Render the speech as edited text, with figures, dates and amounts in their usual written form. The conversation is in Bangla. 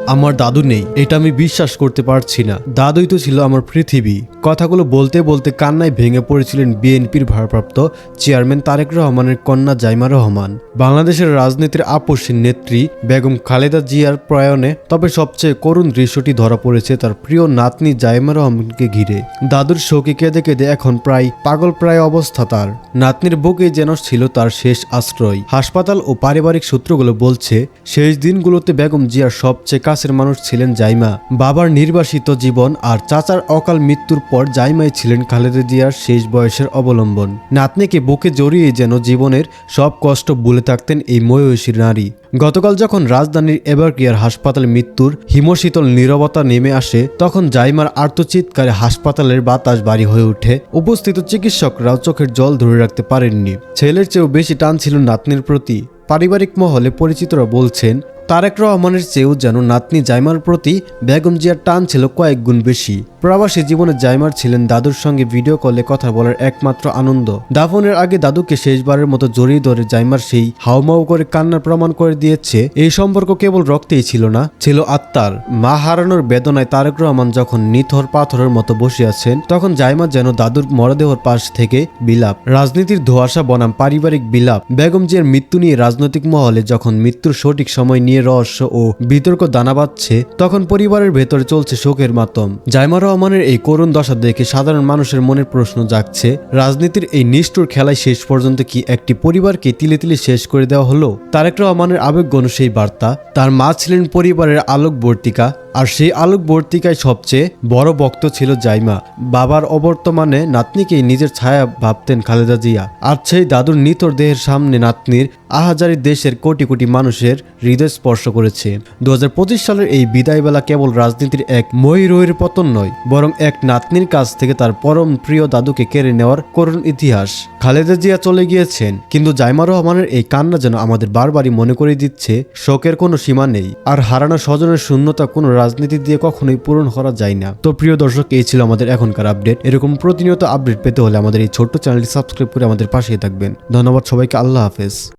আমার দাদু নেই, এটা আমি বিশ্বাস করতে পারছি না। দাদুই তো ছিল আমার পৃথিবী। কথাগুলো বলতে বলতে কান্নায় ভেঙে পড়েছিলেন বিএনপির ভারপ্রাপ্ত চেয়ারম্যান তারেক রহমানের কন্যা জাইমা রহমান। বাংলাদেশের রাজনীতির আপসীন নেত্রী বেগম খালেদা জিয়ার প্রয়াণে তবে সবচেয়ে করুণ দৃশ্যটি ধরা পড়েছে তার প্রিয় নাতনি জাইমা রহমানকে ঘিরে। দাদুর শোকে কেঁদে কেঁদে এখন প্রায় পাগল প্রায় অবস্থা তার। নাতনির বুকেই যেন ছিল তার শেষ আশ্রয়। হাসপাতাল ও পারিবারিক সূত্রগুলো বলছে শেষ দিনগুলোতে বেগম জিয়ার সবচেয়ে কাছের মানুষ ছিলেন জাইমা। বাবার নির্বাসিত জীবন আর চাচার অকাল মৃত্যুর পর জাইমাই ছিলেন খালেদা জিয়ার শেষ বয়সের অবলম্বন। নাতনিকে বুকে জড়িয়ে যেন জীবনের সব কষ্ট ভুলে থাকতেন এই মহিষী নারী। গতকাল যখন রাজধানীর এভারকেয়ার হাসপাতালে মৃত্যুর হিমশীতল নীরবতা নেমে আসে, তখন জাইমার আর্তচিৎকারে হাসপাতালের বাতাস ভারী হয়ে ওঠে। উপস্থিত চিকিৎসকরাও চোখের জল ধরে রাখতে পারেননি। ছেলের চেয়েও বেশি টান ছিল নাতনির প্রতি। পারিবারিক মহলে পরিচিতরা বলছেন তারেক রহমানের চেয়েও যেন নাতনি জাইমার প্রতি বেগম জিয়ার টান ছিল কয়েক গুণ বেশি। প্রবাসী জীবনে জাইমার ছিলেন দাদুর সঙ্গে ভিডিও কলে কথা বলার একমাত্র আনন্দ। দাফনের আগে দাদুকে শেষবারের মতো জড়িয়ে ধরে জাইমার সেই হাউমাউ করে কান্নার প্রমাণ করে দিয়েছে এই সম্পর্ক কেবল রক্তেই ছিল না, ছিল আত্মার। মা হারানোর বেদনায় তারেক রহমান যখন নিথর পাথরের মতো বসে আছেন, তখন জাইমা যেন দাদুর মরদেহর পাশ থেকে বিলাপ। রাজনীতির ধোঁয়াশা বনাম পারিবারিক বিলাপ। বেগম জিয়ার মৃত্যু নিয়ে রাজনৈতিক মহলে যখন মৃত্যুর সঠিক সময় নিয়ে রহস্য ও বিতর্ক দানা বাঁধছে, তখন পরিবারের ভেতরে চলছে শোকের মাতম। জাইমা রহমানের এই করুণ দশা দেখে সাধারণ মানুষের মনের প্রশ্ন জাগছে, রাজনীতির এই নিষ্ঠুর খেলায় শেষ পর্যন্ত কি একটি পরিবারকে তিলে তিলে শেষ করে দেওয়া হলো? তারেক রহমানের আবেগঘন সেই বার্তা। তার মা ছিলেন পরিবারের আলোকবর্তিকা, আর সেই আলোকবর্তিকায় সবচেয়ে বড় ভক্ত ছিল জাইমা। বাবার অবর্তমানে নাতনিকেই নিজের ছায়া ভাবতেন খালেদা জিয়া। আর সেই দাদুর নিথর দেহের সামনে নাতনির আহাজারি দেশের কোটি কোটি মানুষের হৃদয় স্পর্শ করেছে। 2025 সালের এই বিদায়বেলা কেবল রাজনীতির এক ময়ূরের পতন নয়, বরং এক নাতনির কাছ থেকে তার পরম প্রিয় দাদুকে কেড়ে নেওয়ার করুণ ইতিহাস। খালেদা জিয়া চলে গিয়েছেন, কিন্তু জাইমা রহমানের এই কান্না যেন আমাদের বারবারই মনে করে দিচ্ছে শোকের কোনো সীমা নেই। আর হারানো স্বজনের শূন্যতা কোনো রাজনীতি দিয়ে কখনোই পূরণ করা যায় না। তো প্রিয় দর্শক, এই ছিল আমাদের এখনকার আপডেট। এরকম প্রতিনিয়ত আপডেট পেতে হলে আমাদের এই ছোট্ট চ্যানেলটি সাবস্ক্রাইব করে আমাদের পাশেই থাকবেন। ধন্যবাদ সবাইকে। আল্লাহ হাফেজ।